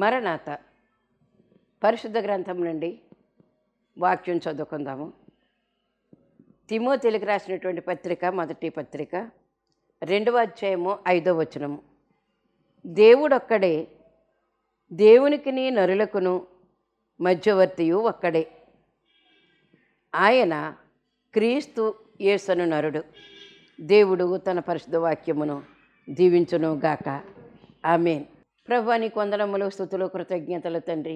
మరణాత పరిశుద్ధ గ్రంథం నుండి వాక్యం చదువుకుందాము. తిమోతికి రాసినటువంటి పత్రిక, మొదటి పత్రిక 2వ అధ్యాయము 5వ వచనము. దేవుడొక్కడే, దేవునికిని నరులకును మధ్యవర్తియు ఒక్కడే, ఆయన క్రీస్తు యేసను నరుడు. దేవుడు తన పరిశుద్ధ వాక్యమును దీవించును గాక. ఆమేన్. ప్రభువా, నీ వందనములు, స్తుతులు, కృతజ్ఞతలు తండ్రి.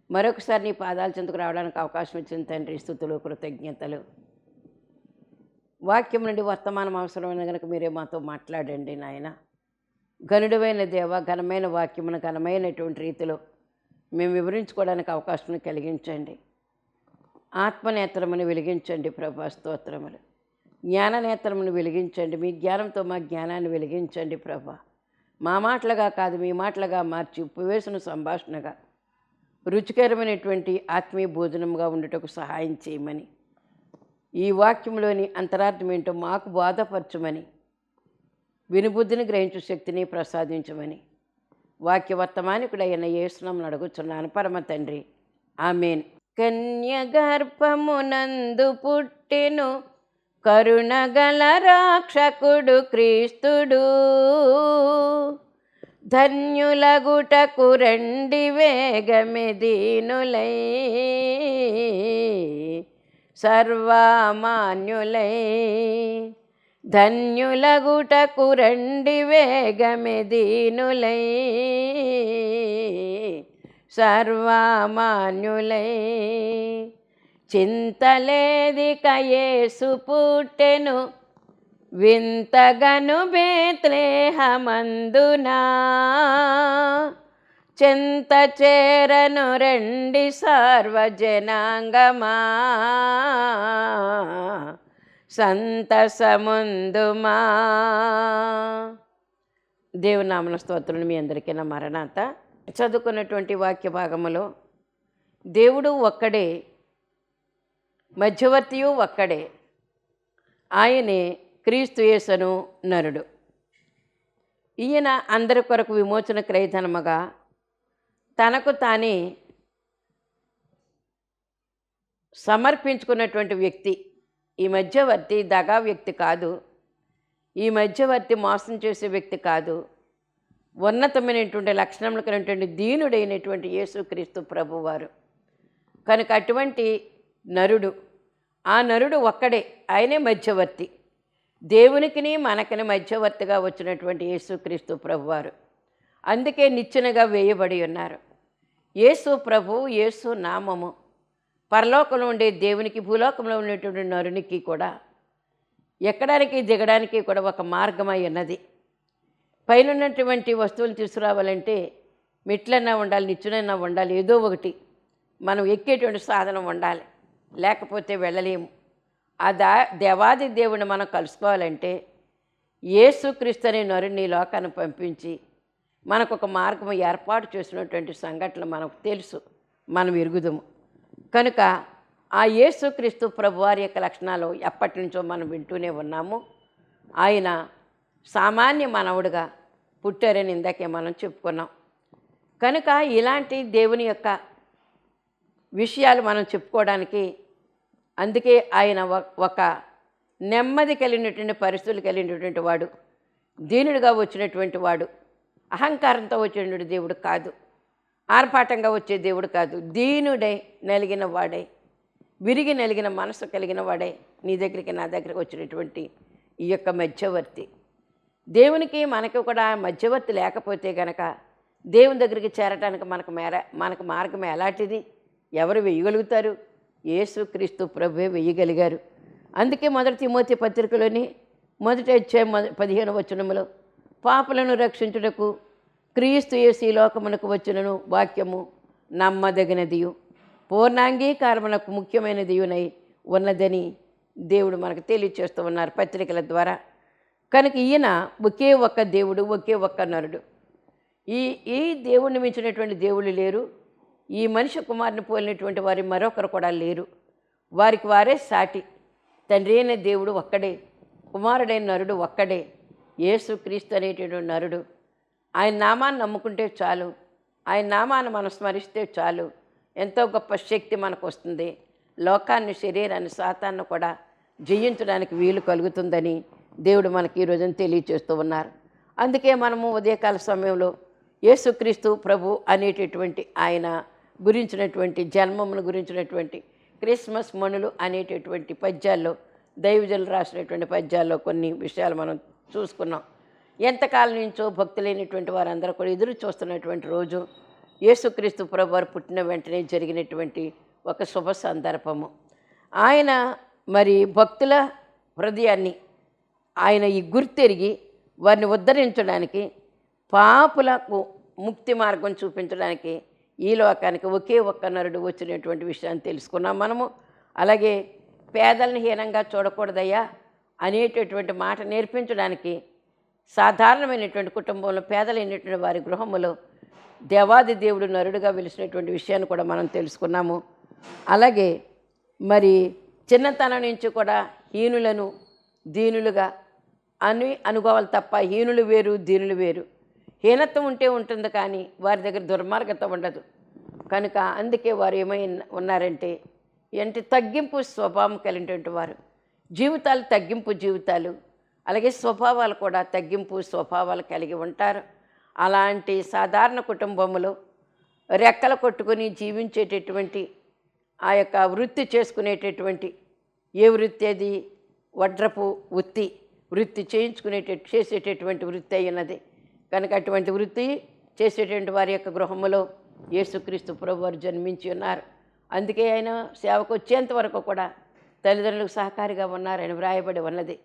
మరొకసారి నీ పాదాల చెంతకు రావడానికి అవకాశం ఇచ్చిన తండ్రి, స్తుతులు, కృతజ్ఞతలు. వాక్యం నుండి వర్తమానం అవసరమైన కనుక మీరే మాతో మాట్లాడండి నాయన. ఘనుడమైన దేవ, ఘనమైన వాక్యమును ఘనమైనటువంటి రీతిలో మేము వివరించుకోవడానికి అవకాశం కలిగించండి. ఆత్మనేత్రమును వెలిగించండి ప్రభా, స్తోత్రములు. జ్ఞాననేత్రమును వెలిగించండి, మీ జ్ఞానంతో మా జ్ఞానాన్ని వెలిగించండి ప్రభా. మా మాటలుగా కాదు, మీ మాటలుగా మార్చి ఉపవేశన సంభాషణగా రుచికరమైనటువంటి ఆత్మీయ భోజనముగా ఉండటకు సహాయం చేయమని, ఈ వాక్యంలోని అంతరార్థం ఏంటో మాకు బోధపరచమని, వినుబుద్ధిని గ్రహించు శక్తిని ప్రసాదించమని వాక్యవర్తమానికుడైన యేసునామమున అడుగుచున్నాను పరమ తండ్రి. ఆమేన్. కన్యగర్భమునందు పుట్టెను కరుణగల రాక్షకుడు క్రీస్తుడు, ధన్యులగుటకు రండి వేగమెదీనులై, సర్వమాన్యులై. ధన్యులగుటకు రండి వేగమెదీనులై, సర్వమాన్యులై. చింతలేదిక యేసు పుట్టెను వింతగను బేత్లెహేమందునా, చింత చేరను రండి సర్వజనాంగమా, సంతసముందుమా. దేవునామన స్తోత్రులు మీ అందరికీ నా మరణాత. చదువుకున్నటువంటి వాక్య భాగములో దేవుడు ఒక్కడే, మధ్యవర్తియు ఒక్కడే, ఆయనే క్రీస్తు యేసను నరుడు. ఈయన అందరి కొరకు విమోచన క్రయధనముగా తనకు తానే సమర్పించుకున్నటువంటి వ్యక్తి. ఈ మధ్యవర్తి దగా వ్యక్తి కాదు, ఈ మధ్యవర్తి మోసం చేసే వ్యక్తి కాదు. ఉన్నతమైనటువంటి లక్షణములు కలిగినటువంటి దీనుడైనటువంటి యేసుక్రీస్తు ప్రభువారు కనుక అటువంటి నరుడు, ఆ నరుడు ఒక్కడే, ఆయనే మధ్యవర్తి. దేవునికిని మనకిని మధ్యవర్తిగా వచ్చినటువంటి యేసుక్రీస్తు ప్రభువారు అందుకే నిచ్చెనగా వేయబడి ఉన్నారు. యేసు ప్రభు, యేసు నామము పరలోకంలో ఉండే దేవునికి, భూలోకంలో ఉండేటువంటి నరునికి కూడా ఎక్కడానికి దిగడానికి కూడా ఒక మార్గమై ఉన్నది. పైన ఉన్నటువంటి వస్తువులు తీసుకురావాలంటే మెట్లన్నా ఉండాలి, నిచ్చెనన్నా ఉండాలి, ఏదో ఒకటి మనం ఎక్కేటువంటి సాధనం ఉండాలి, లేకపోతే వెళ్ళలేము. ఆ దేవాది దేవుని మనం కలుసుకోవాలంటే యేసుక్రీస్తు అనే నరుని లోకాన్ని పంపించి మనకు ఒక మార్గం ఏర్పాటు చేసినటువంటి సంఘటనలు మనకు తెలుసు, మనం ఎరుగుదము. కనుక ఆ యేసుక్రీస్తు ప్రభువారి యొక్క లక్షణాలు ఎప్పటి నుంచో మనం వింటూనే ఉన్నాము. ఆయన సామాన్య మానవుడిగా పుట్టారని ఇందాకే మనం చెప్పుకున్నాం. కనుక ఇలాంటి దేవుని యొక్క విషయాలు మనం చెప్పుకోవడానికి, అందుకే ఆయన ఒక నెమ్మది కలిగినటువంటి పరిస్థితులు కలిగినటువంటి వాడు, దీనుడిగా వచ్చినటువంటి వాడు, అహంకారంతో వచ్చినటువంటి దేవుడు కాదు, ఆర్భాటంగా వచ్చే దేవుడు కాదు. దీనుడై నలిగిన వాడై, విరిగి నలిగిన మనసు కలిగిన వాడై నీ దగ్గరికి నా దగ్గరికి వచ్చినటువంటి ఈ యొక్క మధ్యవర్తి. దేవునికి మనకి కూడా మధ్యవర్తి లేకపోతే గనక దేవుని దగ్గరికి చేరటానికి మనకు మార్గం ఎలాంటిది? ఎవరు వేయగలుగుతారు? యేసుక్రీస్తు ప్రభువే వేయగలిగారు. అందుకే మొదటి తిమోతి పత్రికలోని మొదటి అధ్యాయం 15వ వచనములో పాపులను రక్షించుటకు క్రీస్తు యేసు ఈ లోకమునకు వచ్చినను వాక్యము నమ్మదగినదియు పూర్ణాంగీకారమునకు ముఖ్యమైనదియునై ఉన్నదని దేవుడు మనకు తెలియచేస్తూ ఉన్నారు పత్రికల ద్వారా. కనుక ఈయన ఒకే ఒక్క దేవుడు, ఒకే ఒక్క నరుడు. ఈ దేవుణ్ణి మించినటువంటి దేవుళ్ళు లేరు. ఈ మనిషి కుమారుని పోలినటువంటి వారి మరొకరు కూడా లేరు. వారికి వారే సాటి. తండ్రి అయిన దేవుడు ఒక్కడే, కుమారుడైన నరుడు ఒక్కడే, యేసుక్రీస్తు అనేటువంటి నరుడు. ఆయన నామాన్ని నమ్ముకుంటే చాలు, ఆయన నామాన్ని మనం స్మరిస్తే చాలు, ఎంతో గొప్ప శక్తి మనకు వస్తుంది. లోకాన్ని, శరీరాన్ని, సాతాన్ని కూడా జయించడానికి వీలు కలుగుతుందని దేవుడు మనకి ఈ రోజున తెలియచేస్తూ ఉన్నారు. అందుకే మనము ఉదయకాల సమయంలో యేసుక్రీస్తు ప్రభు అనేటటువంటి ఆయన గురించినటువంటి జన్మమును గురించినటువంటి క్రిస్మస్ మణులు అనేటటువంటి పద్యాల్లో, దైవజనులు రాసినటువంటి పద్యాల్లో కొన్ని విషయాలు మనం చూసుకున్నాం. ఎంతకాలం నుంచో భక్తులైనటువంటి వారందరూ కూడా ఎదురు చూస్తున్నటువంటి రోజు యేసుక్రీస్తు ప్రభు వారు పుట్టిన వెంటనే జరిగినటువంటి ఒక శుభ సందర్భము. ఆయన మరి భక్తుల హృదయాన్ని ఆయన ఈ గుర్తెరిగి వారిని ఉద్ధరించడానికి, పాపులకు ముక్తి మార్గం చూపించడానికి ఈ లోకానికి ఒకే ఒక్క నరుడు వచ్చినటువంటి విషయాన్ని తెలుసుకున్నాం మనము. అలాగే పేదలను హీనంగా చూడకూడదయ్యా అనేటటువంటి మాట నేర్పించడానికి సాధారణమైనటువంటి కుటుంబంలో పేదలైనటువంటి వారి గృహములో దేవాది దేవుడు నరుడుగా వెలిసినటువంటి విషయాన్ని కూడా మనం తెలుసుకున్నాము. అలాగే మరి చిన్నతనం నుంచి కూడా హీనులను దీనులుగా అనుకోవాలి తప్ప హీనులు వేరు, దీనులు వేరు. హీనత్వం ఉంటే ఉంటుంది కానీ వారి దగ్గర దుర్మార్గత ఉండదు. కనుక అందుకే వారు ఏమై ఉన్నారంటే తగ్గింపు స్వభావం కలిగినటువంటి వారు. జీవితాలు తగ్గింపు జీవితాలు, అలాగే స్వభావాలు కూడా తగ్గింపు స్వభావాలు కలిగి ఉంటారు. అలాంటి సాధారణ కుటుంబంలో రెక్కలు కొట్టుకొని జీవించేటటువంటి ఆ యొక్క వృత్తి చేసుకునేటటువంటి ఏ వృత్తి అది వడ్రపు వృత్తి చేసేటటువంటి వృత్తి అయినది. కనుక అటువంటి వృత్తి చేసేటువంటి వారి యొక్క గృహములో యేసుక్రీస్తు ప్రభు వారు జన్మించి ఉన్నారు. అందుకే ఆయన సేవకు వచ్చేంత వరకు కూడా తల్లిదండ్రులకు సహకారిగా ఉన్నారని వ్రాయబడి ఉన్నది.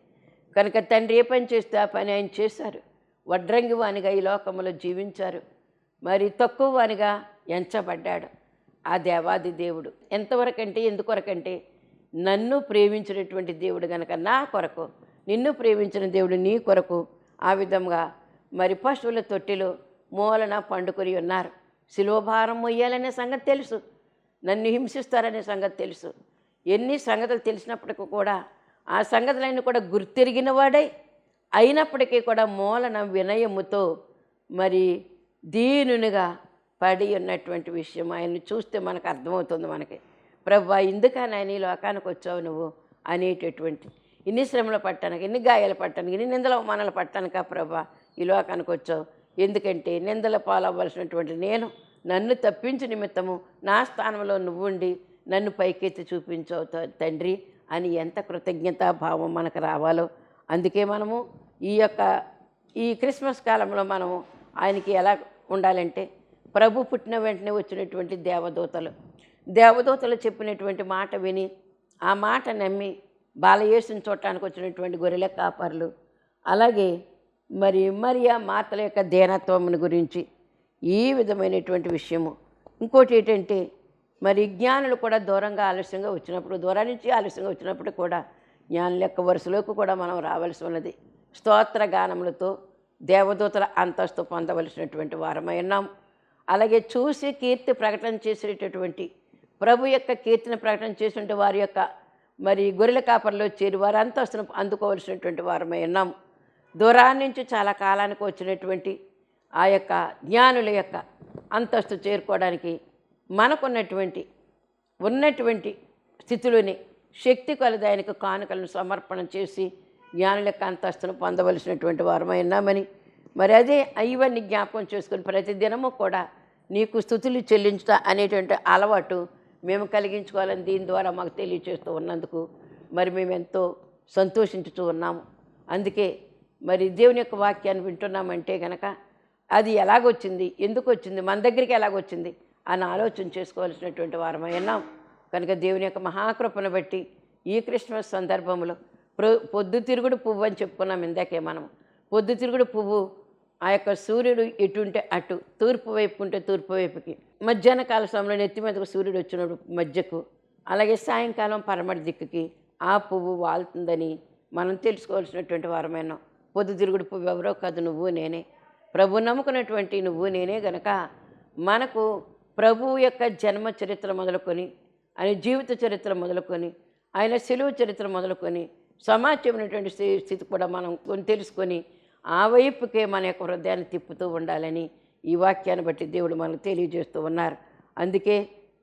కనుక తండ్రి ఏ పని చేస్తే ఆ పని ఆయన చేశారు. వడ్రంగి వానిగా ఈ లోకంలో జీవించారు. మరి తక్కువ వానిగా ఎంచబడ్డాడు ఆ దేవాది దేవుడు. ఎంతవరకంటే ఎందుకొరకంటే నన్ను ప్రేమించినటువంటి దేవుడు కనుక నా కొరకు, నిన్ను ప్రేమించిన దేవుడు నీ కొరకు ఆ విధంగా మరి పశువుల తొట్టిలో మూలన పండుకొని ఉన్నారు. శిలువ భారం మొయ్యాలనే సంగతి తెలుసు, నన్ను హింసిస్తారనే సంగతి తెలుసు. ఎన్ని సంగతులు తెలిసినప్పటికీ కూడా ఆ సంగతులన్నీ కూడా గుర్తెరిగిన వాడై అయినప్పటికీ కూడా మూలన వినయముతో మరి దీనునిగా పడి ఉన్నటువంటి విషయం ఆయన్ని చూస్తే మనకు అర్థమవుతుంది. మనకి ప్రభువా ఎందుకని ఆయన ఈ లోకానికి వచ్చావు నువ్వు అనేటటువంటి, ఇన్ని శ్రమలు పట్టానికి, ఇన్ని గాయాలు పట్టానికి, ఇన్ని నిందల అవమానాలు పట్టానికా ప్రభువా ఈ లోకానికి వచ్చావు? ఎందుకంటే నిందల పాలవ్వాల్సినటువంటి నేను నన్ను తప్పించు నిమిత్తము నా స్థానంలో నువ్వుండి నన్ను పైకెత్తి చూపించావు తండ్రి అని ఎంత కృతజ్ఞతాభావం మనకు రావాలో. అందుకే మనము ఈ క్రిస్మస్ కాలంలో మనము ఆయనకి ఎలా ఉండాలంటే, ప్రభు పుట్టిన వెంటనే వచ్చినటువంటి దేవదూతలు చెప్పినటువంటి మాట విని ఆ మాట నమ్మి బాలయేసుని చూడటానికి వచ్చినటువంటి గొర్రెల కాపర్లు, అలాగే మరి మరియా మార్తల యొక్క దీనత్వమును గురించి ఈ విధమైనటువంటి విషయము. ఇంకోటి ఏంటంటే మరి జ్ఞానులు కూడా దూరం నుంచి ఆలస్యంగా వచ్చినప్పుడు కూడా జ్ఞానుల యొక్క వరుసలోకి కూడా మనం రావాల్సి ఉన్నది. స్తోత్ర గానములతో దేవదూతల అంతస్తు పొందవలసినటువంటి వారమై ఉన్నాం. అలాగే చూసి కీర్తి ప్రకటన చేసేటటువంటి ప్రభు యొక్క కీర్తిని ప్రకటన చేసినటువంటి వారి యొక్క మరి గొర్రెల కాపర్లో చేరి వారి అంతస్తును అందుకోవలసినటువంటి వారమై ఉన్నాం. దూరాన్ని నుంచి చాలా కాలానికి వచ్చినటువంటి ఆ యొక్క జ్ఞానుల యొక్క అంతస్తు చేరుకోవడానికి ఉన్నటువంటి స్థితిలోని శక్తి కొలది ఆయనకు కానుకలను సమర్పణ చేసి జ్ఞానుల యొక్క అంతస్తును పొందవలసినటువంటి వారమై ఉన్నామని, మరి అదే ఇవన్నీ జ్ఞాపకం చేసుకుని ప్రతిదినము కూడా నీకు స్తుతులు చెల్లించుట అనేటువంటి అలవాటు మేము కలిగించుకోవాలని దీని ద్వారా మాకు తెలియచేస్తూ ఉన్నందుకు మరి మేము ఎంతో సంతోషించుతూ ఉన్నాము. అందుకే మరి దేవుని యొక్క వాక్యాన్ని వింటున్నామంటే కనుక అది ఎలాగొచ్చింది, ఎందుకు వచ్చింది, మన దగ్గరికి ఎలాగొచ్చింది అని ఆలోచన చేసుకోవాల్సినటువంటి వారమై ఉన్నాం. కనుక దేవుని యొక్క మహాకృపను బట్టి ఈ క్రిస్మస్ సందర్భంలో పొద్దుతిరుగుడు పువ్వు అని చెప్పుకున్నాం ఇందాకే మనం. పొద్దుతిరుగుడు పువ్వు ఆ యొక్క సూర్యుడు ఎటుంటే అటు, తూర్పు వైపు ఉంటే తూర్పు వైపుకి, మధ్యాహ్న కాల సమయంలో నెత్తి మీదకు సూర్యుడు వచ్చినప్పుడు మధ్యకు, అలాగే సాయంకాలం పరమటి దిక్కుకి ఆ పువ్వు వాళ్తుందని మనం తెలుసుకోవాల్సినటువంటి వారమైనా. పొద్దుతిరుగుడు పువ్వు ఎవరో కాదు, నువ్వు నేనే. ప్రభు నమ్ముకున్నటువంటి నువ్వు నేనే గనక మనకు ప్రభువు యొక్క జన్మ చరిత్ర మొదలుకొని, ఆయన జీవిత చరిత్ర మొదలుకొని, ఆయన శిలువ చరిత్ర మొదలుకొని సమాజమైనటువంటి స్థితి కూడా మనం తెలుసుకొని ఆ వైపుకే మన యొక్క హృదయాన్ని తిప్పుతూ ఉండాలని ఈ వాక్యాన్ని బట్టి దేవుడు మనకు తెలియజేస్తూ ఉన్నారు. అందుకే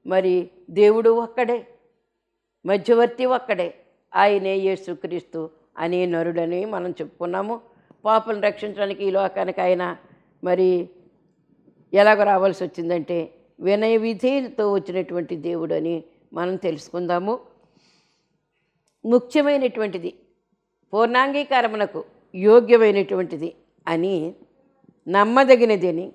మరి దేవుడు ఒక్కడే, మధ్యవర్తి ఒక్కడే, ఆయనే యేసుక్రీస్తు అనే నరుడని మనం చెప్పుకున్నాము. పాపులను రక్షించడానికి ఈ లోకానికి ఆయన మరి ఎలాగ రావాల్సి వచ్చిందంటే వినయ విధేయులతో వచ్చినటువంటి దేవుడు అని మనం తెలుసుకుందాము. ముఖ్యమైనటువంటిది, పూర్ణాంగీకారమునకు యోగ్యమైనటువంటిది అని, నమ్మదగినది అని,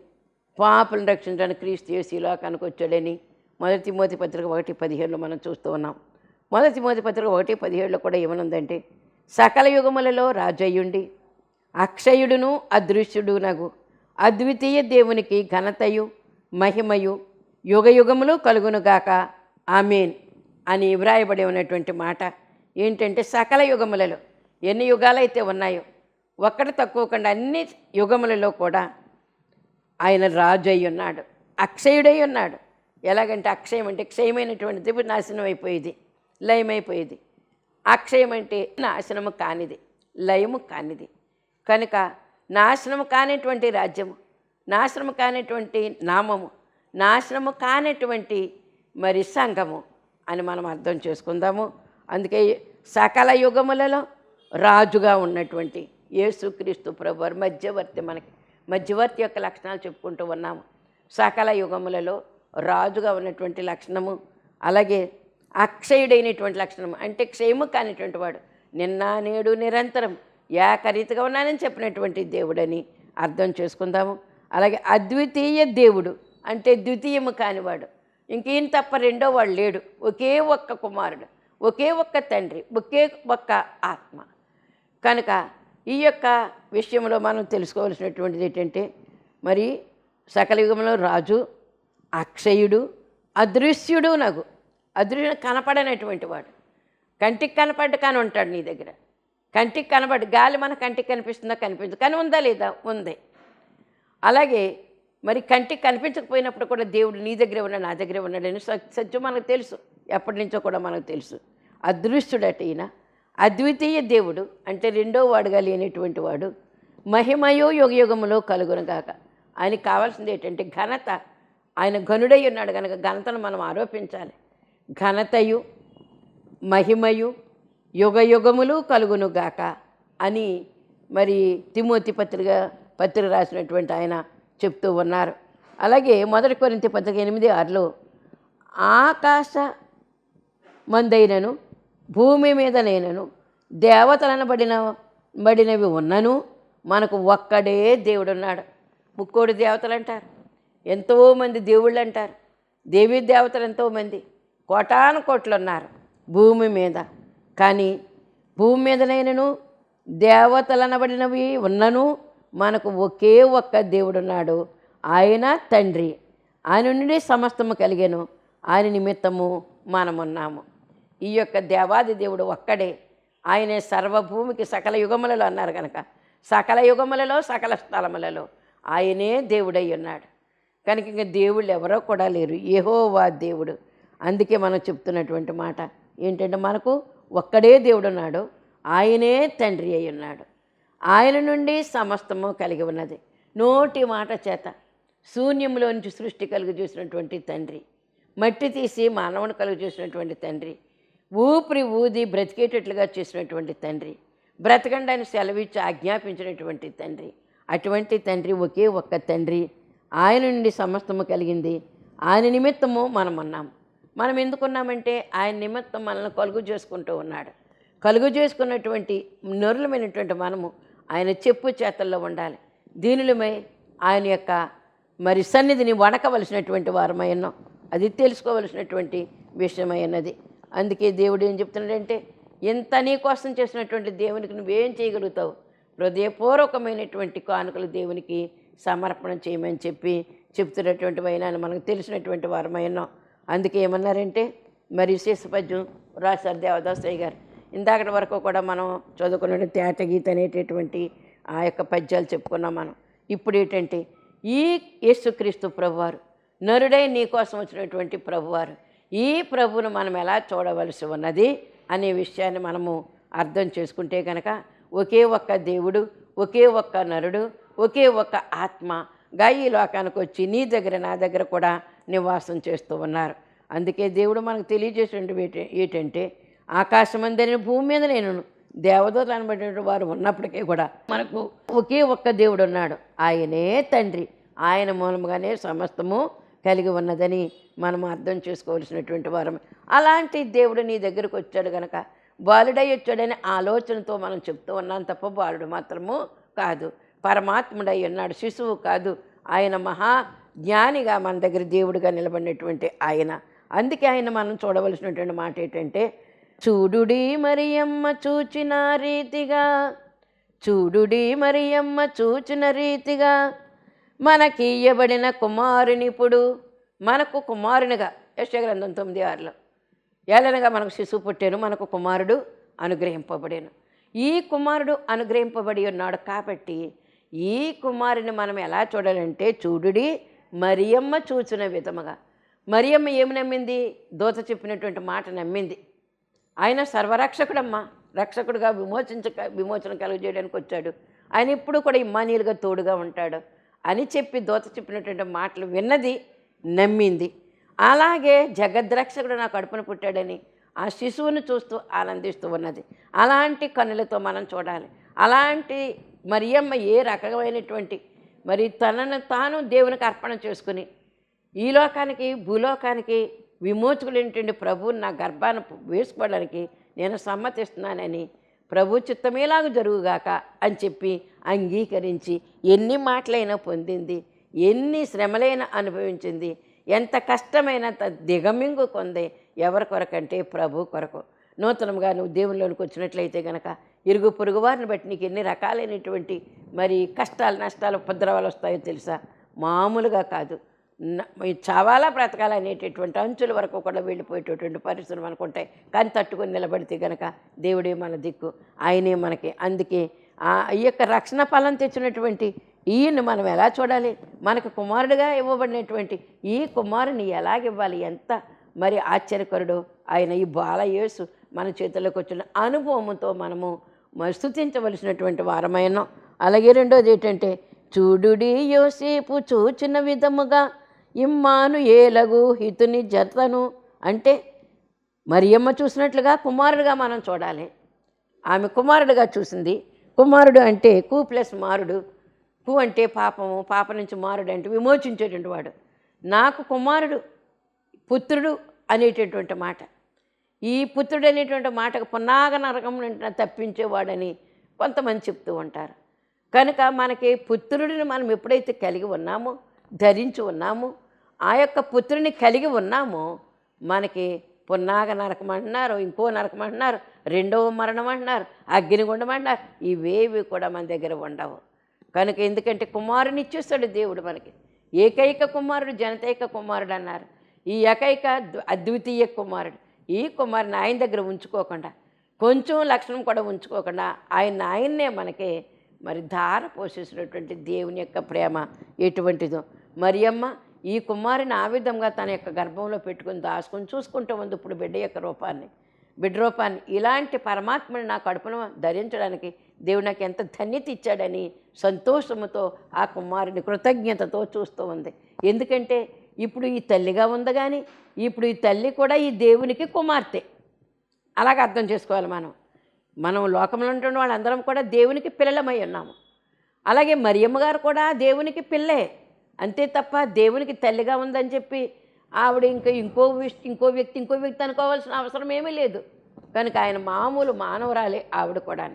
పాపులను రక్షించడానికి క్రీస్తు యేసు ఈ లోకానికి వచ్చాడని 1 తిమోతి పత్రిక 1:17 మనం చూస్తూ ఉన్నాం. 1 తిమోతి పత్రిక 1:17 కూడా ఏమనుందంటే, సకల యుగములలో రాజయ్యుండి అక్షయుడును అదృశ్యుడునగు అద్వితీయ దేవునికి ఘనతయు మహిమయు యుగయుగములు కలుగునుగాక, ఆమేన్ అని వ్రాయబడి ఉన్నటువంటి మాట ఏంటంటే, సకల యుగములలో ఎన్ని యుగాలైతే ఉన్నాయో ఒక్కటి తక్కువకుండా అన్ని యుగములలో కూడా ఆయన రాజు అయి ఉన్నాడు, అక్షయుడై ఉన్నాడు. ఎలాగంటే అక్షయం అంటే క్షయమైనటువంటిది, నాశనం అయిపోయేది, లయమైపోయేది. అక్షయం అంటే నాశనము కానిది, లయము కానిది. కనుక నాశనము కానిటువంటి రాజ్యము, నాశనము కానిటువంటి నామము, నాశనము కానిటువంటి మరి సంఘము అని మనం అర్థం చేసుకుందాము. అందుకే సకల యుగములలో రాజుగా ఉన్నటువంటి యేసుక్రీస్తు ప్రభువారు మధ్యవర్తి, మనకి మధ్యవర్తి యొక్క లక్షణాలు చెప్పుకుంటూ ఉన్నాము. సకల యుగములలో రాజుగా ఉన్నటువంటి లక్షణము, అలాగే అక్షయుడైనటువంటి లక్షణము అంటే క్షయము కానిటువంటి వాడు, నిన్న నేడు నిరంతరం ఏకరీతిగా ఉన్నానని చెప్పినటువంటి దేవుడని అర్థం చేసుకుందాము. అలాగే అద్వితీయ దేవుడు అంటే ద్వితీయము కానివాడు, ఇంకేం తప్ప రెండో వాడు లేడు, ఒకే ఒక్క కుమారుడు, ఒకే ఒక్క తండ్రి, ఒకే ఒక్క ఆత్మ. కనుక ఈ యొక్క విషయంలో మనం తెలుసుకోవాల్సినటువంటిది ఏంటంటే, మరి సకల యుగంలో రాజు, అక్షయుడు, అదృశ్యుడు, అదృశ్యుడు కనపడనటువంటి వాడు, కంటికి కనపడ్డ కానీ ఉంటాడు నీ దగ్గర. కంటికి కనబడి గాలి మన కంటికి కనిపిస్తుందా? కనిపించదు. కానీ ఉందా లేదా? ఉంది. అలాగే మరి కంటికి కనిపించకపోయినప్పుడు కూడా దేవుడు నీ దగ్గరే ఉన్నాడు, నా దగ్గరే ఉన్నాడని సత్యం మనకు తెలుసు, ఎప్పటి నుంచో కూడా మనకు తెలుసు. అదృశ్యుడట ఈయన, అద్వితీయ దేవుడు అంటే రెండో వాడుగా లేనటువంటి వాడు, మహిమయో యుగయుగములో కలుగునుగాక. ఆయనకి కావాల్సింది ఏంటంటే ఘనత. ఆయన ఘనుడై ఉన్నాడు కనుక ఘనతను మనం ఆరోపించాలి. ఘనతయు మహిమయు యుగయుగములు కలుగునుగాక అని మరి తిమోతి పత్రిక రాసినటువంటి ఆయన చెప్తూ ఉన్నారు. అలాగే 1 కొరింథీ పత్రిక 8:6 ఆకాశ మందైనను భూమి మీదనైనను దేవతలనబడినవి ఉన్నను మనకు ఒక్కడే దేవుడున్నాడు. ముక్కోడి దేవతలు అంటారు, ఎంతోమంది దేవుళ్ళు అంటారు, దేవీ దేవతలు ఎంతోమంది, కోటాను కోట్లు ఉన్నారు భూమి మీద. కానీ భూమి మీదనైనను దేవతలనబడినవి ఉన్నను మనకు ఒకే ఒక్క దేవుడున్నాడు, ఆయన తండ్రి. ఆయన నుండి సమస్తము కలిగెను, ఆయన నిమిత్తము మనమున్నాము. ఈ యొక్క దేవాది దేవుడు ఒక్కడే, ఆయనే సర్వభూమికి సకల యుగములలో అన్నారు కనుక సకల యుగములలో సకల స్థలములలో ఆయనే దేవుడై ఉన్నాడు. కనుక ఇంకా దేవుళ్ళు ఎవరో కూడా లేరు, యెహోవా దేవుడు. అందుకే మనం చెప్తున్నటువంటి మాట ఏంటంటే, మనకు ఒక్కడే దేవుడున్నాడు, ఆయనే తండ్రి అయి ఉన్నాడు, ఆయన నుండి సమస్తము కలిగి ఉన్నది. నోటి మాట చేత శూన్యంలో నుంచి సృష్టి కలుగు చేసినటువంటి తండ్రి, మట్టి తీసి మానవుని కలుగు చేసినటువంటి తండ్రి, ఊపిరి ఊది బ్రతికేటట్లుగా చేసినటువంటి తండ్రి, బ్రతకండి అని సెలవిచ్చి ఆజ్ఞాపించినటువంటి తండ్రి. అటువంటి తండ్రి ఒకే ఒక్క తండ్రి, ఆయన నుండి సమస్తము కలిగింది, ఆయన నిమిత్తము మనం ఉన్నాము. మనం ఎందుకున్నామంటే ఆయన నిమిత్తం మనల్ని కలుగు చేసుకుంటూ ఉన్నాడు. కలుగు చేసుకున్నటువంటి నరులమైనటువంటి మనము ఆయన చెప్పు చేతల్లో ఉండాలి. దీనులమై ఆయన యొక్క మరి సన్నిధిని వణకవలసినటువంటి వారమై ఉన్నాం. అది తెలుసుకోవలసినటువంటి విషయమైనది. అందుకే దేవుడు ఏం చెప్తున్నాడంటే, ఎంత నీ కోసం చేసినటువంటి దేవునికి నువ్వేం చేయగలుగుతావు? హృదయపూర్వకమైనటువంటి కానుకలు దేవునికి సమర్పణ చేయమని చెప్తున్నటువంటి వైనాన్ని మనకు తెలిసినటువంటి వారమై ఉన్నాం. అందుకే ఏమన్నారంటే, మరి శేషపద్యం రాశారు దేవదాసయ్య గారు. ఇందాకటి వరకు కూడా మనం చదువుకున్న తేటగీత అనేటటువంటి ఆ యొక్క పద్యాలు చెప్పుకున్నాం మనం. ఇప్పుడు ఏంటంటే, ఈ యేసుక్రీస్తు ప్రభువారు నరుడై నీ కోసం వచ్చినటువంటి ప్రభువారు, ఈ ప్రభువును మనం ఎలా చూడవలసి ఉన్నది అనే విషయాన్ని మనము అర్థం చేసుకుంటే కనుక ఒకే ఒక్క దేవుడు, ఒకే ఒక్క నరుడు, ఒకే ఒక్క ఆత్మ, ఈ లోకానికి వచ్చి నీ దగ్గర నా దగ్గర కూడా నివాసం చేస్తూ ఉన్నారు. అందుకే దేవుడు మనకు తెలియజేసినటువంటి ఏంటంటే ఆకాశమందరిని భూమి మీద నేను దేవదూతలు అనబడిన వారు ఉన్నప్పటికీ కూడా మనకు ఒకే ఒక్క దేవుడు ఉన్నాడు, ఆయనే తండ్రి. ఆయన మూలముగానే సమస్తము కలిగి ఉన్నదని మనం అర్థం చేసుకోవలసినటువంటి వారం. అలాంటి దేవుడు నీ దగ్గరకు వచ్చాడు కనుక బాలుడై వచ్చాడనే ఆలోచనతో మనం చెప్తూ ఉన్నాం తప్ప బాలుడు మాత్రము కాదు, పరమాత్ముడై ఉన్నాడు, శిశువు కాదు. ఆయన మహా జ్ఞానిగా మన దగ్గర దేవుడిగా నిలబడినటువంటి ఆయన. అందుకే ఆయన మనం చూడవలసినటువంటి మాట ఏంటంటే చూడుడి మరియమ్మ చూచిన రీతిగా, చూడుడి మరియమ్మ చూచిన రీతిగా మనకి ఇయ్యబడిన కుమారునిప్పుడు మనకు కుమారునిగా యెషయా గ్రంథం 9:6 ఏలనగా మనకు శిశువు పుట్టాను, మనకు కుమారుడు అనుగ్రహింపబడాను. ఈ కుమారుడు అనుగ్రహింపబడి ఉన్నాడు కాబట్టి ఈ కుమారుని మనం ఎలా చూడాలంటే చూడుడి మరియమ్మ చూచిన విధముగా. మరియమ్మ ఏమి నమ్మింది? దూత చెప్పినటువంటి మాట నమ్మింది. ఆయన సర్వరక్షకుడమ్మ, రక్షకుడుగా విమోచన కలుగజేయడానికి వచ్చాడు. ఆయన ఇప్పుడు కూడా ఇమ్మానీయులుగా తోడుగా ఉంటాడు అని చెప్పి దూత చెప్పినటువంటి మాటలు విన్నది, నమ్మింది. అలాగే జగద్రక్షకుడు నా కడుపున పుట్టాడని ఆ శిశువును చూస్తూ ఆనందిస్తూ ఉన్నది. అలాంటి కన్నులతో మనం చూడాలి. అలాంటి మరియమ్మ ఏ రకమైనటువంటి మరి తనను తాను దేవునికి అర్పణ చేసుకుని ఈ లోకానికి భూలోకానికి విమోచకుడైనటువంటి ప్రభువుని నా గర్భాన్ని వేసుకోవడానికి నేను సమ్మతిస్తున్నానని ప్రభు చిత్తమేలాగా జరుగుగాక అని చెప్పి అంగీకరించి ఎన్ని మాటలైనా పొందింది, ఎన్ని శ్రమలైనా అనుభవించింది, ఎంత కష్టమైనా దిగమింగు కొంది. ఎవరి కొరకంటే ప్రభు కొరకు. నూతనంగా నువ్వు దేవునిలోనికి వచ్చినట్లయితే కనుక ఇరుగు పొరుగు వారిని బట్టి నీకు ఎన్ని రకాలైనటువంటి మరి కష్టాలు నష్టాలు ఉపద్రవాలు వస్తాయో తెలుసా? మామూలుగా కాదు. చావాలా బ్రతకాలనేటటువంటి అంచుల వరకు కూడా వెళ్ళిపోయేటటువంటి పరిస్థితులు మనకు ఉంటాయి. కానీ తట్టుకొని నిలబడితే కనుక దేవుడే మన దిక్కు, ఆయనే మనకి. అందుకే ఈ యొక్క రక్షణ ఫలం తెచ్చినటువంటి ఈయన్ని మనం ఎలా చూడాలి? మనకు కుమారుడిగా ఇవ్వబడినటువంటి ఈ కుమారుని ఎలాగివ్వాలి? ఎంత మరి ఆశ్చర్యకరుడు ఆయన ఈ బాలయేసు మన చేతుల్లోకి వచ్చిన అనుభవంతో మనము స్తుతించవలసినటువంటి వారమైన. అలాగే రెండోది ఏంటంటే చూడుడి యోసేపు చూచిన విధముగా ఇమ్మానుయేలగు హితుని జతను. అంటే మరియమ్మ చూసినట్లుగా కుమారుడిగా మనం చూడాలి. ఆమె కుమారుడిగా చూసింది. కుమారుడు అంటే కు ప్లస్ మారుడు. కు అంటే పాపము, పాప నుంచి మారుడు అంటే విమోచించేటువంటి వాడు. నాకు కుమారుడు పుత్రుడు అనేటటువంటి మాట. ఈ పుత్రుడు అనేటువంటి మాటకు పున్నాగ నరకం నుండి తప్పించేవాడని కొంతమంది చెప్తూ ఉంటారు. కనుక మనకి పుత్రుడిని మనం ఎప్పుడైతే కలిగి ఉన్నామో, ధరించి ఉన్నామో, ఆ యొక్క పుత్రుని కలిగి ఉన్నామో మనకి పున్నాగ నరకం అంటున్నారు, ఇంకో నరకం అంటున్నారు, రెండవ మరణం అంటున్నారు, అగ్నిగుండం అంటున్నారు. ఇవేవి కూడా మన దగ్గర ఉండవు. కనుక ఎందుకంటే కుమారుని ఇచ్చేస్తాడు దేవుడు మనకి. ఏకైక కుమారుడు జనతైక కుమారుడు అన్నారు. ఈ ఏకైక అద్వితీయ కుమారుడు. ఈ కుమారుని ఆయన దగ్గర ఉంచుకోకుండా, కొంచెం లక్షణం కూడా ఉంచుకోకుండా ఆయన్నే మనకి మరి ధార పోషిస్తున్నటువంటి దేవుని యొక్క ప్రేమ ఎటువంటిదో. మరియమ్మ ఈ కుమారుని ఆ విధంగా తన యొక్క గర్భంలో పెట్టుకుని దాచుకొని చూసుకుంటూ ఉంది ఇప్పుడు బిడ్డ రూపాన్ని. ఇలాంటి పరమాత్మని నా కడుపును ధరించడానికి దేవుడు నాకు ఎంత ధన్యత ఇచ్చాడని సంతోషముతో ఆ కుమారుని కృతజ్ఞతతో చూస్తూ ఉంది. ఎందుకంటే ఇప్పుడు ఈ తల్లిగా ఉంది, కానీ ఇప్పుడు ఈ తల్లి కూడా ఈ దేవునికి కుమార్తె. అలాగ అర్థం చేసుకోవాలి. మనం లోకంలో ఉంటున్న వాళ్ళందరం కూడా దేవునికి పిల్లలమై ఉన్నాము. అలాగే మరియమ్మ గారు కూడా దేవునికి పిల్లే, అంతే తప్ప దేవునికి తల్లిగా ఉందని చెప్పి ఆవిడ ఇంకో వ్యక్తి అనుకోవాల్సిన అవసరం ఏమీ లేదు. కనుక ఆయన మామూలు మానవరాలే ఆవిడ కూడా.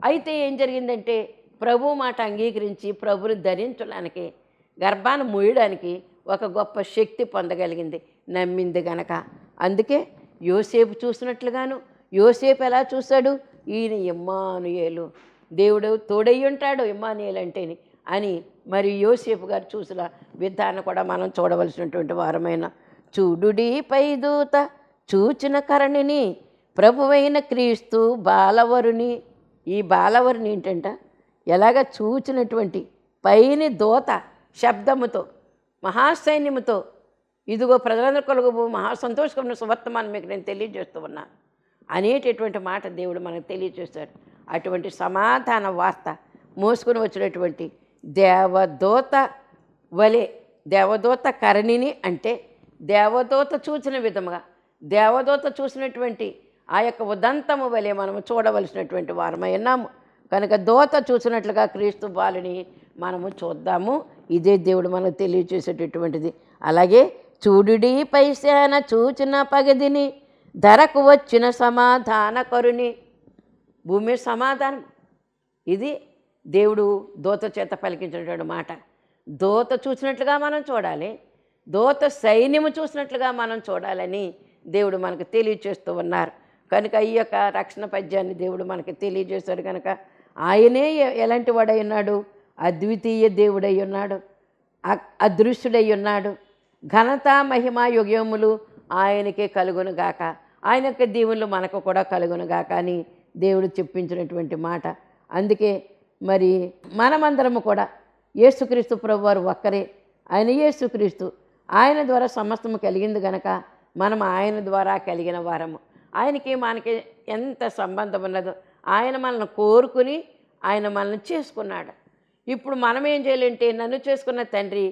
అయితే ఏం జరిగిందంటే ప్రభు మాట అంగీకరించి ప్రభుని ధరించడానికి, గర్భాన్ని మోయడానికి ఒక గొప్ప శక్తి పొందగలిగింది, నమ్మింది గనక. అందుకే యోసేపు చూసినట్లుగాను, యోసేపు ఎలా చూశాడు? ఈయన ఇమ్మానుయేలు, దేవుడు తోడై ఉంటాడు ఇమ్మానుయేలు అంటేని అని మరి యోసేపు గారు చూసిన విధానం కూడా మనం చూడవలసినటువంటి వారమైన. చూడుడి పైదూత చూచిన కరణిని ప్రభువైన క్రీస్తు బాలవరుని. ఈ బాలవరుని ఏంటంట? ఎలాగ చూచినటువంటి పైని దూత శబ్దముతో మహాసైన్యముతో ఇదిగో ప్రజలందరూ కలుగు మహాసంతోషకమైన సువర్తమానం మీకు నేను తెలియజేస్తూ ఉన్నాను అనేటటువంటి మాట దేవుడు మనకు తెలియజేస్తాడు. అటువంటి సమాధాన వార్త మోసుకొని వచ్చినటువంటి దేవదూత వలె దేవదూత కరణిని అంటే దేవదూత చూసిన విధముగా, దేవదూత చూసినటువంటి ఆ యొక్క ఉదంతము వలె మనము చూడవలసినటువంటి వారమై ఉన్నాము. కనుక దూత చూసినట్లుగా క్రీస్తు బాలుని మనము చూద్దాము. ఇదే దేవుడు మనకు తెలియచేసేటటువంటిది. అలాగే చూడుడి పైశాన చూచిన పగదిని ధరకు వచ్చిన సమాధానకరుని, భూమి సమాధానం. ఇది దేవుడు దూత చేత పలికించినటువంటి మాట. దూత చూసినట్లుగా మనం చూడాలి, దూత సైన్యము చూసినట్లుగా మనం చూడాలని దేవుడు మనకు తెలియచేస్తూ ఉన్నారు. కనుక ఈ యొక్క రక్షణ పద్యాన్ని దేవుడు మనకి తెలియజేశాడు. కనుక ఆయనే ఎలాంటి వాడై ఉన్నాడు? అద్వితీయ దేవుడై ఉన్నాడు, అదృశ్యుడై ఉన్నాడు. ఘనత మహిమ యుగములు ఆయనకే కలుగునుగాక, ఆయన యొక్క దీవులు మనకు కూడా కలుగునుగాక అని దేవుడు చెప్పించినటువంటి మాట. అందుకే మరి మనమందరము కూడా యేసుక్రీస్తు ప్రభువారు ఒక్కరే, ఆయన యేసుక్రీస్తు, ఆయన ద్వారా సమస్తము కలిగింది గనక మనం ఆయన ద్వారా కలిగిన వారము. ఆయనకి మనకి ఎంత సంబంధం ఉన్నదో, ఆయన మనల్ని కోరుకుని ఆయన మనల్ని చేసుకున్నాడు. ఇప్పుడు మనం ఏం చేయాలంటే, నన్ను చేసుకున్న తండ్రి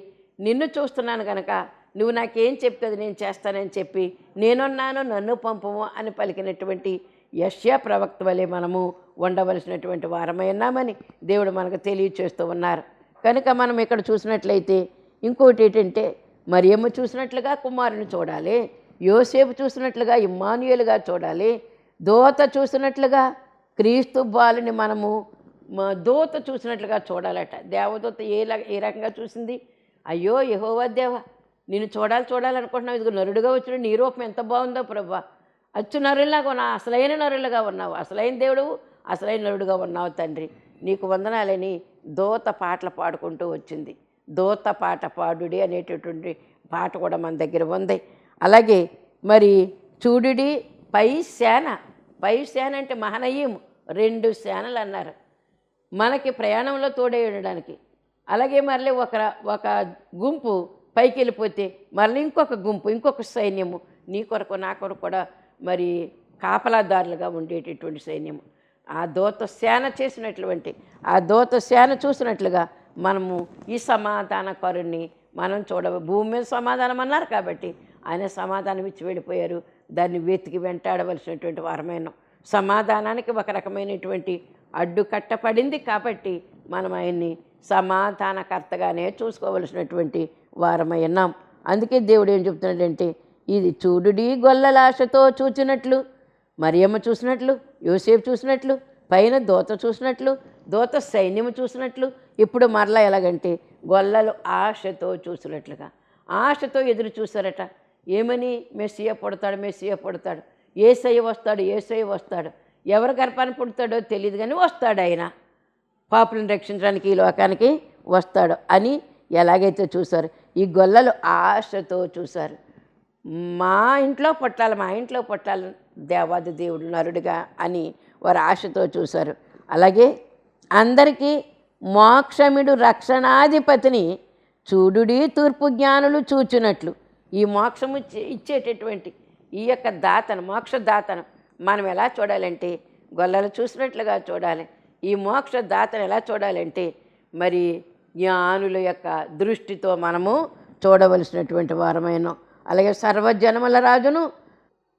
నిన్ను చూస్తున్నాను కనుక నువ్వు నాకేం చెప్తే నేను చేస్తానని చెప్పి, నేనున్నాను నన్ను పంపము అని పలికినటువంటి యెషయా ప్రవక్త వలె మనము ఉండవలసినటువంటి వారమై ఉన్నామని దేవుడు మనకు తెలియచేస్తూ ఉన్నారు. కనుక మనం ఇక్కడ చూసినట్లయితే ఇంకోటి ఏంటంటే, మరియమ్మ చూసినట్లుగా కుమారుని చూడాలి, యోసేపు చూసినట్లుగా ఇమ్మానుయేలుగా చూడాలి, దూత చూసినట్లుగా క్రీస్తు బాలుని మనము దూత చూసినట్లుగా చూడాలట. దేవదూత ఏ రకంగా చూసింది? అయ్యో యెహోవా దేవా, నేను చూడాలనుకుంటున్నావు, ఇదిగో నరుడుగా వచ్చిన నీ రూపం ఎంత బాగుందో ప్రభా, అచ్చు నరులాగా ఉన్నావు, అసలైన నరులుగా ఉన్నావు, అసలైన దేవుడు, అసలైన నరుడుగా ఉన్నావు తండ్రి, నీకు వందనాలని దూత పాటలు పాడుకుంటూ వచ్చింది. దూత పాట పాడుడి అనేటటువంటి పాట కూడా మన దగ్గర ఉంది. అలాగే మరి చూడుడి పై సేన, పై సేన అంటే మహనయీము, 2 సేనలు అన్నారు మనకి ప్రయాణంలో తోడై ఉండడానికి. అలాగే మళ్ళీ ఒక గుంపు పైకి వెళ్ళిపోతే మళ్ళీ ఇంకొక గుంపు, ఇంకొక సైన్యము నీ కొరకు నా కొరకు కూడా మరి కాపలాదారులుగా ఉండేటటువంటి సైన్యము. ఆ దూత సేన చేసినటువంటి, ఆ దూత సేన చూసినట్లుగా మనము ఈ సమాధానకరుణ్ణి మనం భూమి మీద సమాధానం అన్నారు కాబట్టి ఆయన సమాధానం ఇచ్చి వెళ్ళిపోయారు. దాన్ని వెతికి వెంటాడవలసినటువంటి వారమైన, సమాధానానికి ఒక రకమైనటువంటి అడ్డుకట్ట పడింది కాబట్టి మనం ఆయన్ని సమాధానకర్తగానే చూసుకోవలసినటువంటి వారమై ఉన్నాం. అందుకే దేవుడు ఏం చెప్తున్నాడంటే, ఇది చూడుడి గొల్లలాశతో చూచినట్లు, మరియమ్మ చూసినట్లు, యోసేపు చూసినట్లు, పైన దూత చూసినట్లు, దూత సైన్యము చూసినట్లు, ఇప్పుడు మరలా ఎలాగంటే గొల్లలు ఆశతో చూసినట్లుగా, ఆశతో ఎదురు చూశారట. ఏమని? మెస్సియా పుడతాడు, యేసయ్య వస్తాడు, ఎవరి గర్భాన్ని పుడతాడో తెలియదు కానీ వస్తాడు, ఆయన పాపులను రక్షించడానికి ఈ లోకానికి వస్తాడు అని ఎలాగైతే చూశారు, ఈ గొల్లలు ఆశతో చూశారు. మా ఇంట్లో పుట్టాలి దేవాది దేవుడు నరుడుగా అని వారు ఆశతో చూశారు. అలాగే అందరికీ మోక్షముడు రక్షణాధిపతిని చూడుడి తూర్పు జ్ఞానులు చూచినట్లు, ఈ మోక్షము ఇచ్చేటటువంటి ఈ యొక్క దాతను, మోక్షదాతను మనం ఎలా చూడాలంటే గొల్లలు చూసినట్లుగా చూడాలి. ఈ మోక్షదాతను ఎలా చూడాలంటే మరి జ్ఞానుల యొక్క దృష్టితో మనము చూడవలసినటువంటి వారమైన. అలాగే సర్వజనముల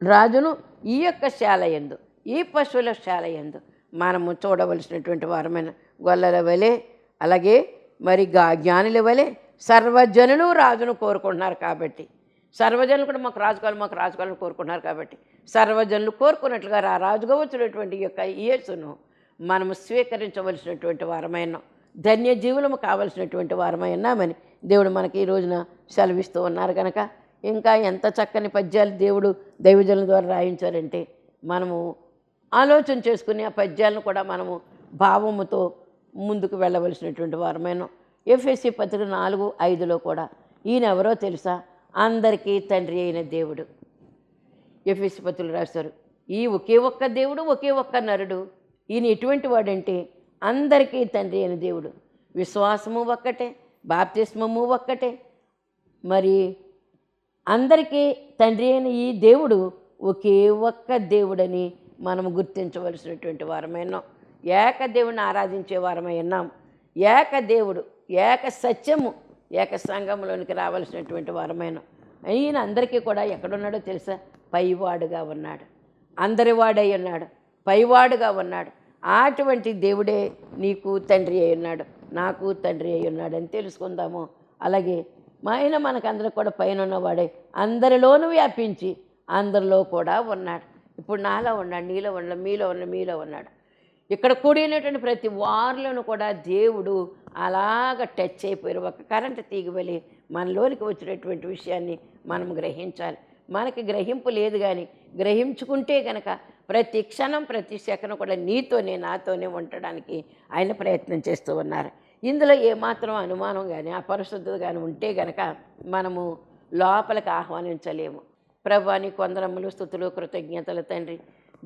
రాజును ఈ యొక్క శాలయందు, ఈ పశువుల శాలయందు మనము చూడవలసినటువంటి వారమైన గొల్లల వలె, అలాగే మరి జ్ఞానుల వలె సర్వజనులు రాజును కోరుకుంటున్నారు కాబట్టి, సర్వజనులు కూడా మాకు రాజు కావాలని కోరుకుంటున్నారు కాబట్టి, సర్వజనులు కోరుకున్నట్లుగా రాజుగా వచ్చినటువంటి ఈ యొక్క యేసును మనము స్వీకరించవలసినటువంటి వారమైన, ధన్యజీవులము కావలసినటువంటి వారమైనామని దేవుడు మనకి ఈ రోజున సెలవిస్తూ ఉన్నారు. కనుక ఇంకా ఎంత చక్కని పద్యాలు దేవుడు దైవజనుల ద్వారా రాయించారంటే మనము ఆలోచన చేసుకుని ఆ పద్యాలను కూడా మనము భావముతో ముందుకు వెళ్ళవలసినటువంటి వారమైన. ఎఫెసీ పత్రిక 4:5 కూడా ఈయన ఎవరో తెలుసా? అందరికీ తండ్రి అయిన దేవుడు. ఎఫెసీ పత్రికలు రాశారు, ఈ ఒకే ఒక్క దేవుడు, ఒకే ఒక్క నరుడు, ఈయన ఎటువంటి వాడంటే అందరికీ తండ్రి అయిన దేవుడు. విశ్వాసము ఒక్కటే, బాప్తిస్మము ఒక్కటే, మరి అందరికీ తండ్రి అయిన ఈ దేవుడు ఒకే ఒక్క దేవుడని మనము గుర్తించవలసినటువంటి వారమైనాం. ఏక దేవుడిని ఆరాధించే వారమై ఉన్నాం. ఏక దేవుడు, ఏక సత్యము ఏక సంఘంలోనికి రావాల్సినటువంటి వారమైన ఈయన అందరికీ కూడా ఎక్కడున్నాడో తెలుసా? పైవాడుగా ఉన్నాడు, అందరి వాడై ఉన్నాడు, పైవాడుగా ఉన్నాడు. అటువంటి దేవుడే నీకు తండ్రి అయి ఉన్నాడు, నాకు తండ్రి అయి ఉన్నాడు అని తెలుసుకుందాము. అలాగే ఆయన మనకందరూ కూడా పైన ఉన్నవాడే, అందరిలోనూ వ్యాపించి అందరిలో కూడా ఉన్నాడు. ఇప్పుడు నాలో ఉన్నాడు, నీలో ఉన్నాడు, మీలో ఉన్నాడు. ఇక్కడ కూడినటువంటి ప్రతి వారిలోనూ కూడా దేవుడు అలాగ టచ్ అయిపోయారు. ఒక కరెంటు తీగ వలె మనలోనికి వచ్చినటువంటి విషయాన్ని మనం గ్రహించాలి. మనకి గ్రహింపు లేదు, కానీ గ్రహించుకుంటే కనుక ప్రతి క్షణం ప్రతి సెకను కూడా నీతోనే నాతోనే ఉండడానికి ఆయన ప్రయత్నం చేస్తూ ఉన్నారు. ఇందులో ఏమాత్రం అనుమానం కానీ అపరిశుద్ధత కానీ ఉంటే కనుక మనము లోపలికి ఆహ్వానించలేము. ప్రభువా నీకు వందనములు, స్తుతులు, కృతజ్ఞతలు తండ్రి.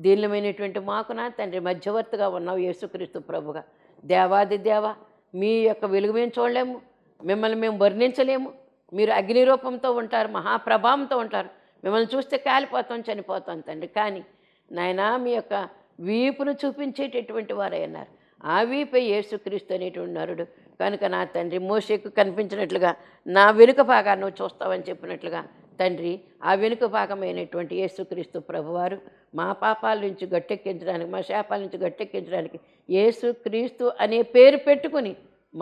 దీనిమైనటువంటి మాకు నా తండ్రి మధ్యవర్తిగా ఉన్నావు యేసుక్రీస్తు ప్రభుగా. దేవాది దేవ, మీ యొక్క వెలుగు మేము చూడలేము, మిమ్మల్ని మేము వర్ణించలేము. మీరు అగ్ని రూపంతో ఉంటారు, మహాప్రభావంతో ఉంటారు. మిమ్మల్ని చూస్తే కాలిపోతాం, చనిపోతాం తండ్రి. కానీ నాయనా మీ యొక్క వీపును చూపించేటటువంటి వారై ఉన్నారు. ఆ వీపే యేసుక్రీస్తు అనేటువంటి నరుడు కనుక నా తండ్రి మోషేకు కనిపించినట్లుగా నా వెనుక భాగాన్ని నువ్వు చూస్తావని చెప్పినట్లుగా తండ్రి ఆ వెనుక భాగమైనటువంటి యేసుక్రీస్తు ప్రభువారు మా పాపాల నుంచి గట్టెక్కించడానికి, మా శాపాల నుంచి గట్టెక్కించడానికి యేసుక్రీస్తు అనే పేరు పెట్టుకుని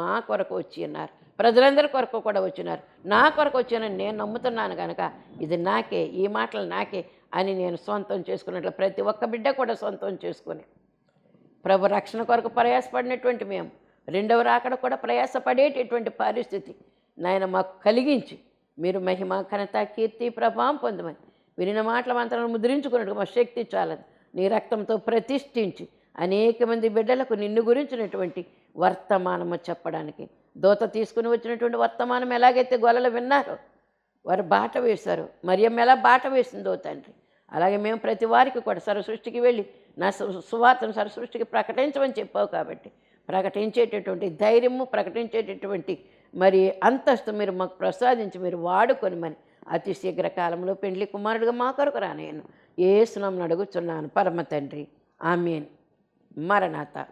మా కొరకు వచ్చి ఉన్నారు. ప్రజలందరి కొరకు కూడా వచ్చినారు. నా కొరకు వచ్చిన నేను నమ్ముతున్నాను కనుక ఇది నాకే, ఈ మాటలు నాకే అని నేను సొంతం చేసుకున్నట్లు ప్రతి ఒక్క బిడ్డ కూడా సొంతం చేసుకుని ప్రభు రక్షణ కొరకు ప్రయాసపడినటువంటి మేము రెండవ రాకడ కూడా ప్రయాసపడేటటువంటి పరిస్థితి నాయన మాకు కలిగించి మీరు మహిమ, ఘనత, కీర్తి, ప్రభావం పొందమని వినిన మాటల మంత్రాలను ముద్రించుకున్నట్టు మా శక్తి చాలదు. నీ రక్తంతో ప్రతిష్ఠించి అనేక మంది బిడ్డలకు నిన్ను గురించినటువంటి వర్తమానము చెప్పడానికి దోత తీసుకుని వచ్చినటువంటి వర్తమానం ఎలాగైతే గొల్లలు విన్నారో వారు బాట వేశారు, మరియమ్మ ఎలా బాట వేసిందో తండ్రి, అలాగే మేము ప్రతి వారికి కూడా సర్వసృష్టికి వెళ్ళి నా సువార్తను సర్వసృష్టికి ప్రకటించమని చెప్పావు. కాబట్టి ప్రకటించేటటువంటి ధైర్యము, ప్రకటించేటటువంటి మరి అంతస్తు మీరు మాకు ప్రసాదించి మీరు వాడుకొని మరి అతి శీఘ్ర కాలంలో పెండ్లి కుమారుడిగా మా కొరకు రానేను యేసు నామమున అడుగుచున్నాను పరమ తండ్రి. ఆమేన్. మరణాత.